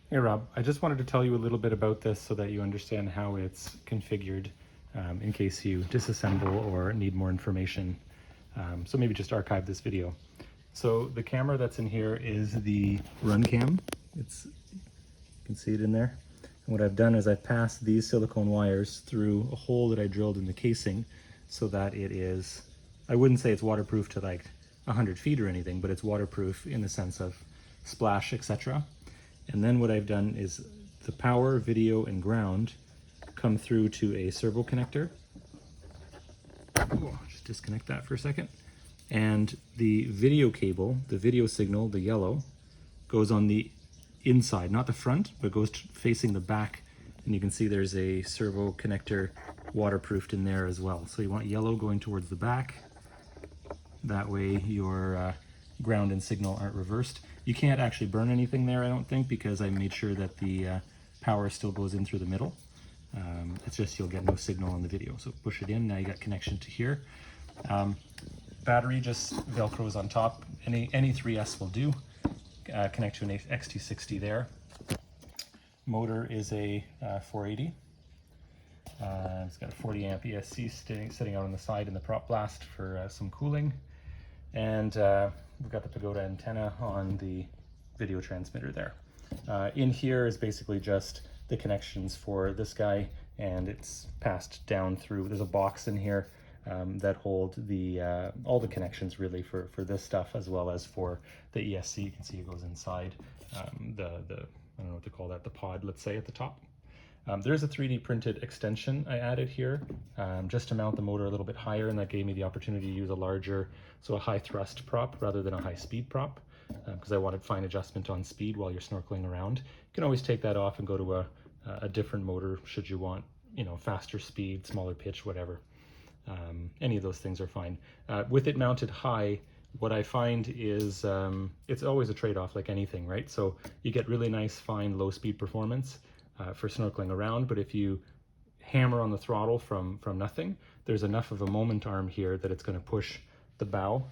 Hey Rob, I just wanted to tell you a little bit about this so that you understand how it's configured in case you disassemble or need more information. So maybe just archive this video. So the camera that's in here is the run cam. You can see it in there. And what I've done is I've passed these silicone wires through a hole that I drilled in the casing so that it is, I wouldn't say it's waterproof to like 100 feet or anything, but it's waterproof in the sense of splash, etc. And then what I've done is the power, video, and ground come through to a servo connector. Oh, just disconnect that for a second. And the video cable, the video signal, the yellow, goes on the inside, not the front, but goes facing the back. And you can see there's a servo connector waterproofed in there as well. So you want yellow going towards the back. That way your ground and signal aren't reversed. You can't actually burn anything there, I don't think, because I made sure that the power still goes in through the middle. It's just you'll get no signal on the video. So push it in, now you got connection to here. Battery just Velcros on top. Any 3S will do. Connect to an XT60 there. Motor is a 480. It's got a 40 amp ESC sitting out on the side in the prop blast for some cooling. And we've got the Pagoda antenna on the video transmitter there. In here is basically just the connections for this guy, and it's passed down through, there's a box in here that hold the all the connections really for this stuff, as well as for the ESC. You can see it goes inside the I don't know what to call that, the pod, let's say, at the top. There's a 3D printed extension I added here just to mount the motor a little bit higher, and that gave me the opportunity to use a larger, so a high thrust prop rather than a high speed prop, because I wanted fine adjustment on speed while you're snorkeling around. You can always take that off and go to a different motor should you want, you know, faster speed, smaller pitch, whatever. Any of those things are fine. With it mounted high, what I find is it's always a trade-off like anything, right? So you get really nice, fine, low-speed performance for snorkeling around, but if you hammer on the throttle from nothing, there's enough of a moment arm here that it's going to push the bow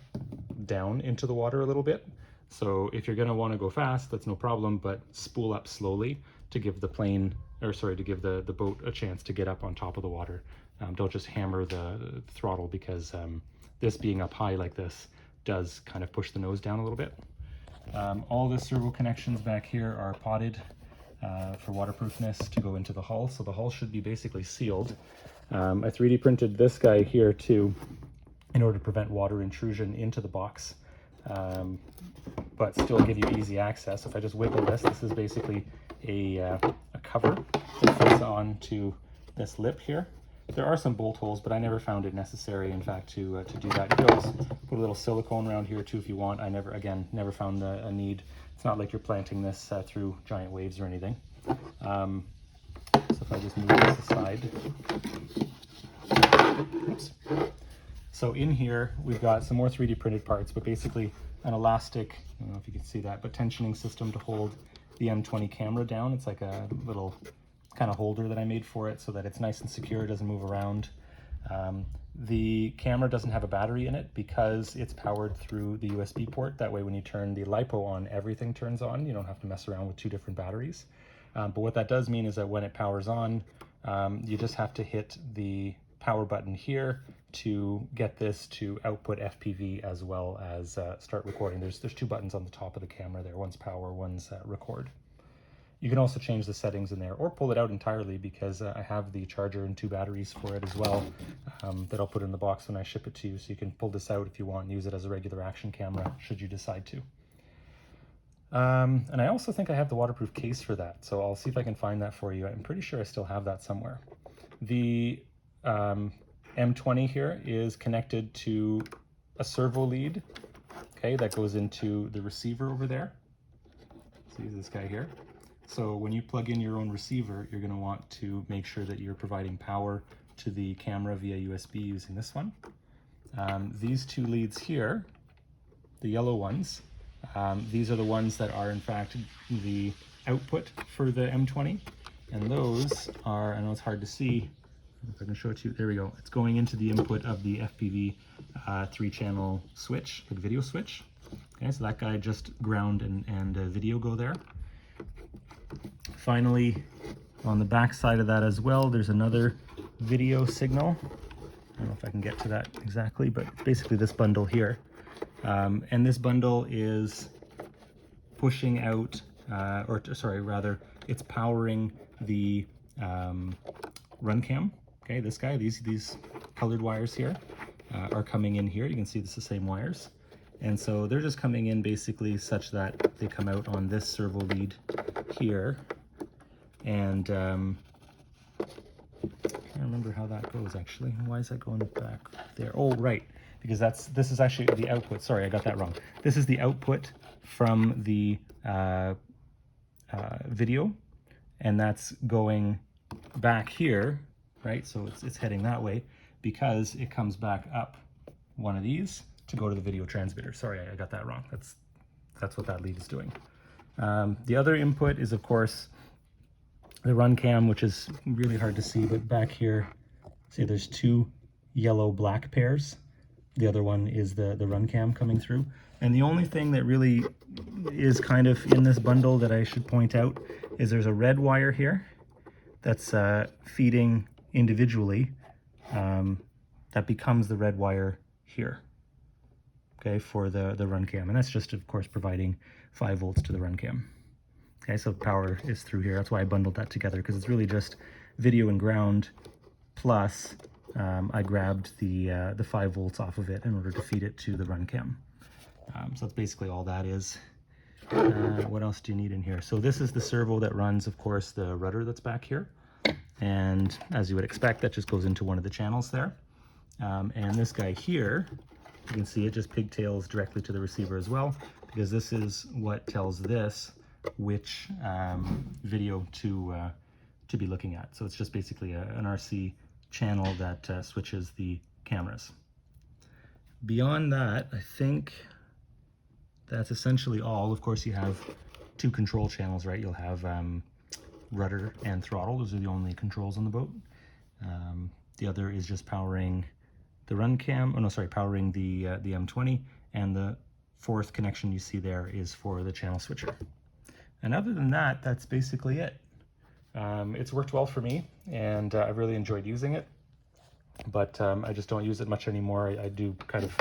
down into the water a little bit. So if you're going to want to go fast, that's no problem, but spool up slowly to give the plane, or sorry, to give the boat a chance to get up on top of the water. Don't just hammer the throttle, because this being up high like this does kind of push the nose down a little bit. All the servo connections back here are potted for waterproofness to go into the hull. So the hull should be basically sealed. I 3D printed this guy here too, in order to prevent water intrusion into the box, but still give you easy access. If I just wiggle this, this is basically a cover that fits onto this lip here. There are some bolt holes, but I never found it necessary, in fact, to do that. You can always put a little silicone around here too if you want. I never found a need. It's not like you're planting this through giant waves or anything. So if I just move this aside. Oops. So in here, we've got some more 3D printed parts, but basically an elastic, I don't know if you can see that, but tensioning system to hold the M20 camera down. It's like a little kind of holder that I made for it so that it's nice and secure, it doesn't move around. The camera doesn't have a battery in it because it's powered through the USB port. That way when you turn the LiPo on, everything turns on. You don't have to mess around with two different batteries. But what that does mean is that when it powers on, you just have to hit the power button here to get this to output FPV as well as start recording. There's two buttons on the top of the camera there. One's power, one's record. You can also change the settings in there or pull it out entirely, because I have the charger and two batteries for it as well that I'll put in the box when I ship it to you. So you can pull this out if you want and use it as a regular action camera should you decide to. And I also think I have the waterproof case for that. So I'll see if I can find that for you. I'm pretty sure I still have that somewhere. The M20 here is connected to a servo lead, okay, that goes into the receiver over there. See this guy here. So when you plug in your own receiver, you're going to want to make sure that you're providing power to the camera via USB using this one. These two leads here, the yellow ones, these are the ones that are in fact the output for the M20. And those are, I know it's hard to see, if I can show it to you, there we go. It's going into the input of the FPV 3-channel switch, like video switch. Okay, so that guy just ground and video go there. Finally, on the back side of that as well, there's another video signal. I don't know if I can get to that exactly, but basically this bundle here. And this bundle is pushing out, it's powering the run cam. Okay, this guy, these colored wires here are coming in here. You can see this is the same wires. And so they're just coming in basically such that they come out on this servo lead here. And I can't remember how that goes actually. Why is that going back there? Oh, right, because this is actually the output. Sorry, I got that wrong. This is the output from the video, and that's going back here, right? So it's heading that way because it comes back up one of these to go to the video transmitter. Sorry, I got that wrong. That's what that lead is doing. The other input is, of course, the run cam, which is really hard to see, but back here, see there's two yellow-black pairs. The other one is the run cam coming through. And the only thing that really is kind of in this bundle that I should point out is there's a red wire here that's feeding individually. That becomes the red wire here, okay, for the run cam. And that's just, of course, providing 5 volts to the run cam. Okay, so power is through here. That's why I bundled that together, because it's really just video and ground plus I grabbed the 5 volts off of it in order to feed it to the run cam. So that's basically all that is. What else do you need in here? So this is the servo that runs, of course, the rudder that's back here. And as you would expect, that just goes into one of the channels there. And this guy here, you can see it just pigtails directly to the receiver as well, because this is what tells this which video to be looking at. So it's just basically an RC channel that switches the cameras. Beyond that, I think that's essentially all. Of course, you have 2 control channels, right? You'll have rudder and throttle. Those are the only controls on the boat. The other is just powering the run cam, powering the M20, and the 4th connection you see there is for the channel switcher. And other than that, that's basically it. It's worked well for me, and I've really enjoyed using it, but I just don't use it much anymore. I do kind of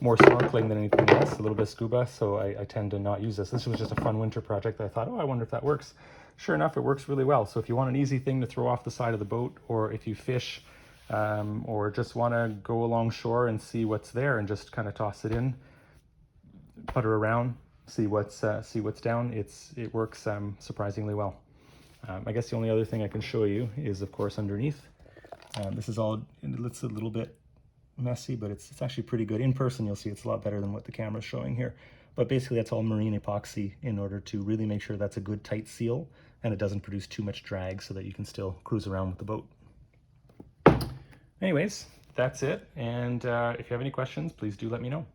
more snorkeling than anything else, a little bit of scuba, so I tend to not use this. This was just a fun winter project. I thought, oh, I wonder if that works. Sure enough, it works really well. So if you want an easy thing to throw off the side of the boat, or if you fish, or just want to go along shore and see what's there and just kind of toss it in, putter around, see what's down, it works surprisingly well. I guess the only other thing I can show you is, of course, underneath. This is all, it looks a little bit messy, but it's actually pretty good. In person, you'll see it's a lot better than what the camera's showing here. But basically, that's all marine epoxy in order to really make sure that's a good tight seal and it doesn't produce too much drag so that you can still cruise around with the boat. Anyways, that's it. And if you have any questions, please do let me know.